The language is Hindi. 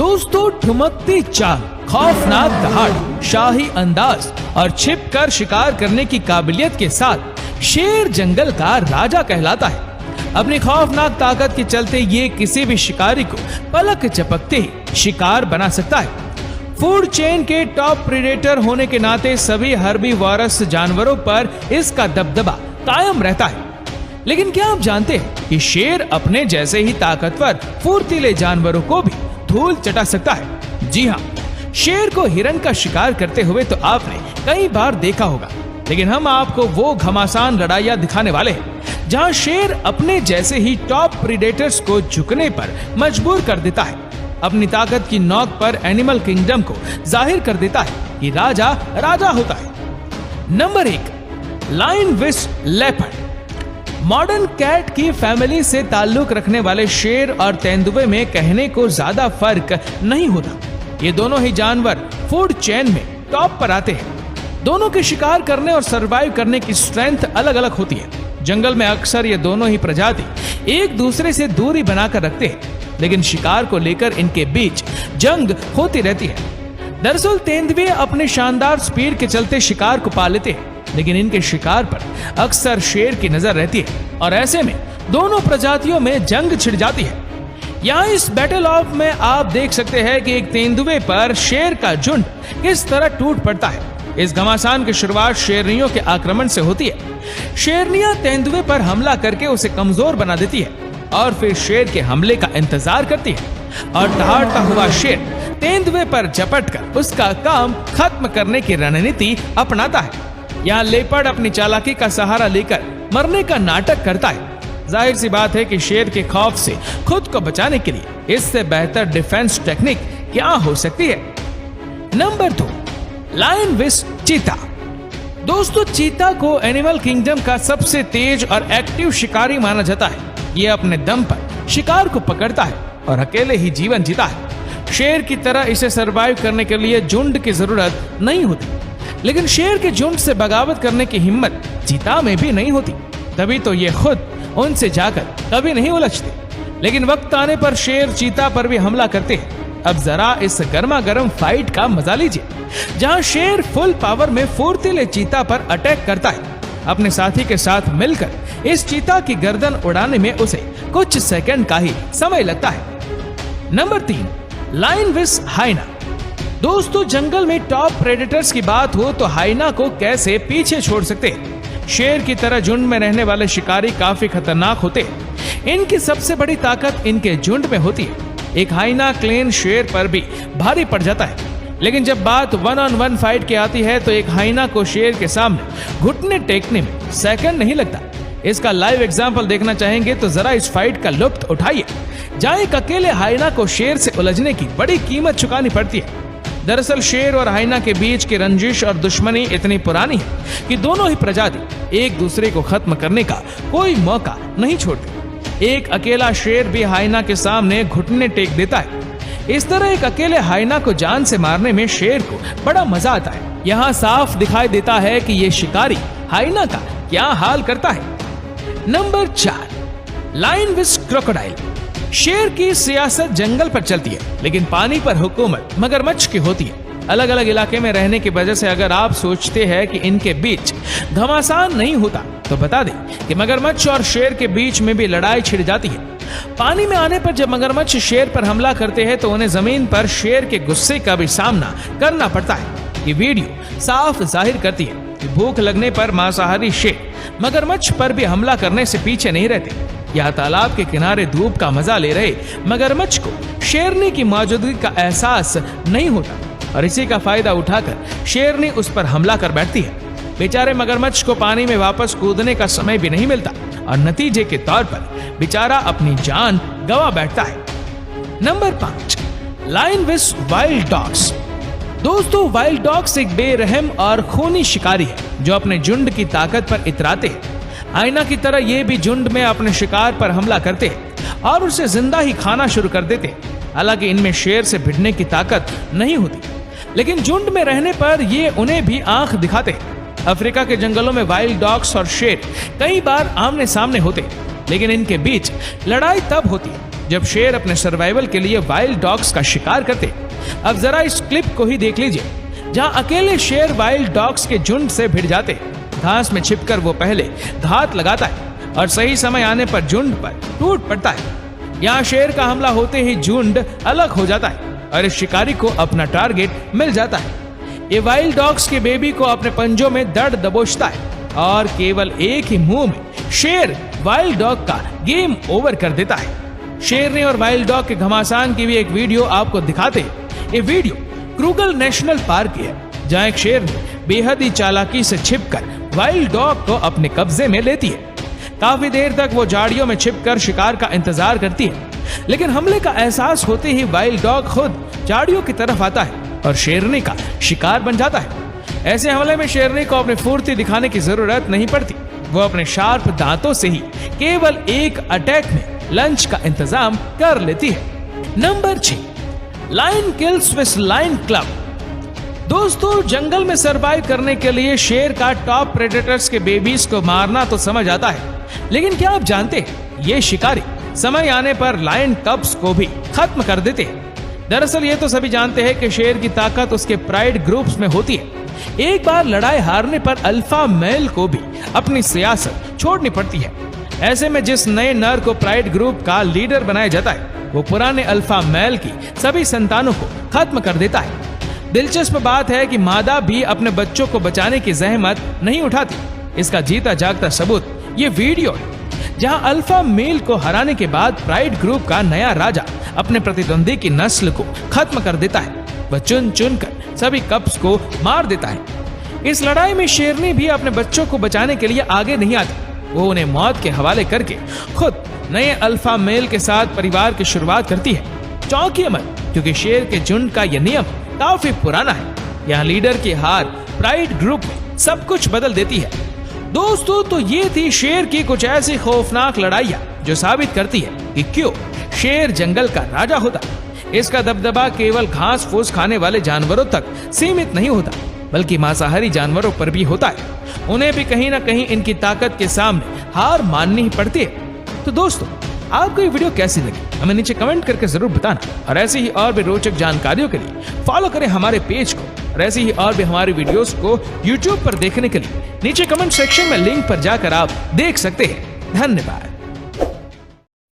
दोस्तों, ठुमकती चाल, खौफनाक दहाड़, शाही अंदाज और छिपकर शिकार करने की काबिलियत के साथ शेर जंगल का राजा कहलाता है। अपनी खौफनाक ताकत के चलते ये किसी भी शिकारी को पलक झपकते ही शिकार बना सकता है। फूड चेन के टॉप प्रीडेटर होने के नाते सभी हर्बीवोरस जानवरों पर इसका दबदबा कायम रहता है। लेकिन क्या आप जानते हैं कि शेर अपने जैसे ही ताकतवर फुर्तीले जानवरों को भी धूल चटा सकता है? जी हाँ, शेर को हिरन का शिकार करते हुए तो आपने कई बार देखा होगा, लेकिन हम आपको वो घमासान लड़ाइयां दिखाने वाले हैं जहां शेर अपने जैसे ही टॉप प्रीडेटर्स को झुकने पर मजबूर कर देता है। अपनी ताकत की नोक पर एनिमल किंगडम को जाहिर कर देता है कि राजा राजा होता है। नंबर 1, लायन विस लेपर्ड। मॉडर्न कैट की फैमिली से ताल्लुक रखने वाले शेर और तेंदुए में कहने को ज्यादा फर्क नहीं होता। ये दोनों ही जानवर फूड चेन में टॉप पर आते हैं। दोनों के शिकार करने और सरवाइव करने की स्ट्रेंथ अलग अलग होती है। जंगल में अक्सर ये दोनों ही प्रजाति एक दूसरे से दूरी बनाकर रखते हैं, लेकिन शिकार को लेकर इनके बीच जंग होती रहती है। दरअसल तेंदुए अपने शानदार स्पीड के चलते शिकार को पा लेते हैं, लेकिन इनके शिकार पर अक्सर शेर की नजर रहती है और ऐसे में दोनों प्रजातियों में जंग छिड़ जाती है। यहाँ इस बैटल ऑफ में आप देख सकते हैं कि एक तेंदुए पर शेर का झुंड किस तरह टूट पड़ता है। इस घमासान की शुरुआत शेरनियों के आक्रमण से होती है। शेरनियां तेंदुए पर हमला करके उसे कमजोर बना देती है और फिर शेर के हमले का इंतजार करती है और दहाड़ता हुआ शेर तेंदुए पर झपटकर उसका काम खत्म करने की रणनीति अपनाता है। यहाँ लेपर्ड अपनी चालाकी का सहारा लेकर मरने का नाटक करता है। जाहिर सी बात है कि शेर के खौफ से खुद को बचाने के लिए इससे बेहतर डिफेंस टेक्निक क्या हो सकती है। नंबर 2, लायन विस चीता। दोस्तों, चीता को एनिमल किंगडम का सबसे तेज और एक्टिव शिकारी माना जाता है। ये अपने दम पर शिकार को पकड़ता है और अकेले ही जीवन जीता है। शेर की तरह इसे सरवाइव करने के लिए झुंड की जरूरत नहीं होती, लेकिन शेर के झुंड से बगावत करने की हिम्मत चीता में भी नहीं होती। तभी तो ये खुद उनसे जाकर कभी नहीं उलझते, लेकिन वक्त आने पर शेर चीता पर भी हमला करते हैं। अब जरा इस गर्मा गर्म फाइट का मजा लीजिए, जहां शेर फुल पावर में फुर्तीले चीता पर अटैक करता है। अपने साथी के साथ मिलकर इस चीता की गर्दन उड़ाने में उसे कुछ सेकंड का ही समय लगता है। नंबर 3, लायन विस हाइना। दोस्तों, जंगल में टॉप प्रेडेटर्स की बात हो तो हाइना को कैसे पीछे छोड़ सकते हैं। शेर की तरह झुंड में रहने वाले शिकारी काफी खतरनाक होते हैं। इनकी सबसे बड़ी ताकत इनके झुंड में होती है। एक हाइना क्लेन शेर पर भी भारी पड़ जाता है, लेकिन जब बात 1-on-1 फाइट की आती है तो एक हाइना को शेर के सामने घुटने टेकने में सेकंड नहीं लगता। इसका लाइव एग्जांपल देखना चाहेंगे तो जरा इस फाइट का लुत्फ उठाइए, जहां एक अकेले हाइना को शेर से उलझने की बड़ी कीमत चुकानी पड़ती है। दरअसल शेर और हाइना के बीच की रंजिश और दुश्मनी इतनी पुरानी है कि दोनों ही प्रजाति एक दूसरे को खत्म करने का कोई मौका नहीं छोड़ती। एक अकेला शेर भी हाइना के सामने घुटने टेक देता है। इस तरह एक अकेले हाइना को जान से मारने में शेर को बड़ा मजा आता है। यहाँ साफ दिखाई देता है कि ये शिकारी हाइना का क्या हाल करता है। नंबर 4, लायन विस क्रोकोडाइल। शेर की सियासत जंगल पर चलती है, लेकिन पानी पर हुकूमत मगरमच्छ की होती है। अलग अलग इलाके में रहने की वजह से अगर आप सोचते हैं कि इनके बीच घमासान नहीं होता, तो बता दें कि मगरमच्छ और शेर के बीच में भी लड़ाई छिड़ जाती है। पानी में आने पर जब मगरमच्छ शेर पर हमला करते हैं तो उन्हें जमीन पर शेर के गुस्से का भी सामना करना पड़ता है। ये वीडियो साफ जाहिर करती है कि भूख लगने पर मांसाहारी शेर मगरमच्छ पर भी हमला करने से पीछे नहीं रहते। यहाँ तालाब के किनारे धूप का मजा ले रहे मगरमच्छ को शेरनी की मौजूदगी का एहसास नहीं होता और इसी का फायदा उठाकर शेरनी उस पर हमला कर बैठती है। बेचारे मगरमच्छ को पानी में वापस कूदने का समय भी नहीं मिलता और नतीजे के तौर पर बेचारा अपनी जान गंवा बैठता है। नंबर 5, लायन विस वाइल्ड डॉग्स। दोस्तों, वाइल्ड डॉग्स एक बेरहम और खूनी शिकारी है जो अपने झुंड की ताकत पर इतराते हैं। हाइना की तरह ये भी झुंड में अपने शिकार पर हमला करते हैं और उसे जिंदा ही खाना शुरू कर देते हैं। हालांकि इनमें शेर से भिड़ने की ताकत नहीं होती, लेकिन झुंड में रहने पर ये उन्हें भी आंख दिखाते हैं। अफ्रीका के जंगलों में वाइल्ड डॉग्स और शेर कई बार आमने सामने होते हैं, लेकिन इनके बीच लड़ाई तब होती है जब शेर अपने सर्वाइवल के लिए वाइल्ड डॉग्स का शिकार करते। अब जरा इस क्लिप को ही देख लीजिए, जहां अकेले शेर वाइल्ड डॉग्स के झुंड से भिड़ जाते। घास में छिपकर वो पहले घात लगाता है और सही समय आने पर झुंड पर टूट पड़ता है। यहाँ शेर का हमला होते ही झुंड अलग हो जाता है और इस शिकारी को अपना टारगेट मिल जाता है। ये वाइल्ड डॉग्स के बेबी को अपने पंजों में दर्द दबोचता है और केवल एक ही मुंह में शेर वाइल्ड डॉग का गेम ओवर कर देता है। शेरनी और वाइल्ड डॉग के घमासान की भी एक वीडियो आपको दिखाते हैं। ये वीडियो क्रूगल नेशनल पार्क की है, जहां एक शेरनी बेहद ही चालाकी से छिपकर वाइल्ड डॉग को अपने कब्जे में लेती है। काफी देर तक वो झाड़ियों में छिपकर शिकार का इंतजार करती है, लेकिन हमले का एहसास होते ही वाइल्ड डॉग खुद झाड़ियों की तरफ आता है और शेरनी का शिकार बन जाता है। ऐसे हमले में शेरनी को अपनी फुर्ती दिखाने की जरूरत नहीं पड़ती। वो अपने शार्प दांतों से ही केवल एक अटैक में लंच का इंतजाम कर लेती है। Number 6, lion kills with lion club. दोस्तों, जंगल में सरवाइव करने के लिए शेर का टॉप प्रेडेटर्स के बेबीज को मारना तो समझ आता है, लेकिन क्या आप जानते हैं ये शिकारी समय आने पर लायन कब्स को भी खत्म कर देते हैं। दरअसल ये तो सभी जानते हैं कि शेर की ताकत उसके प्राइड ग्रुप्स में होती है। एक बार लड़ाई हारने पर अल्फा मेल को भी अपनी सियासत छोड़नी पड़ती है। ऐसे में जिस नए नर को प्राइड ग्रुप का लीडर बनाया जाता है, वो पुराने अल्फा मेल की सभी संतानों को खत्म कर देता है। दिलचस्प बात है कि मादा भी अपने बच्चों को बचाने की जहमत नहीं उठाती। इसका जीता जागता सबूत ये वीडियो है, जहां अल्फा मेल को हराने के बाद प्राइड ग्रुप का नया राजा अपने प्रतिद्वंदी की नस्ल को खत्म कर देता है। वह चुन चुन कर सभी कप्स को मार देता है। इस लड़ाई में शेरनी भी अपने बच्चों को बचाने के लिए आगे नहीं आती। वो उन्हें मौत के हवाले करके खुद नए अल्फा मेल के साथ परिवार की शुरुआत करती है। चौंकिए मत, क्योंकि शेर के झुंड का यह नियम काफी पुराना है। यहाँ लीडर की हार प्राइड ग्रुप में सब कुछ बदल देती है। दोस्तों, तो ये थी शेर की कुछ ऐसी खौफनाक लड़ाइयाँ जो साबित करती है कि क्यों शेर जंगल का राजा होता। इसका दबदबा केवल घास फूस खाने वाले जानवरों तक सीमित नहीं होता, बल्कि मांसाहारी जानवरों पर भी होता है। उन्हें भी कहीं ना कहीं इनकी ताकत के सामने हार माननी ही पड़ती है। तो दोस्तों, आपको ये वीडियो कैसी लगी हमें नीचे कमेंट करके जरूर बताना, और ऐसी ही और भी रोचक जानकारियों के लिए फॉलो करें हमारे पेज को, और ऐसी ही और भी हमारी वीडियोस को YouTube पर देखने के लिए नीचे कमेंट सेक्शन में लिंक पर जाकर आप देख सकते हैं। धन्यवाद।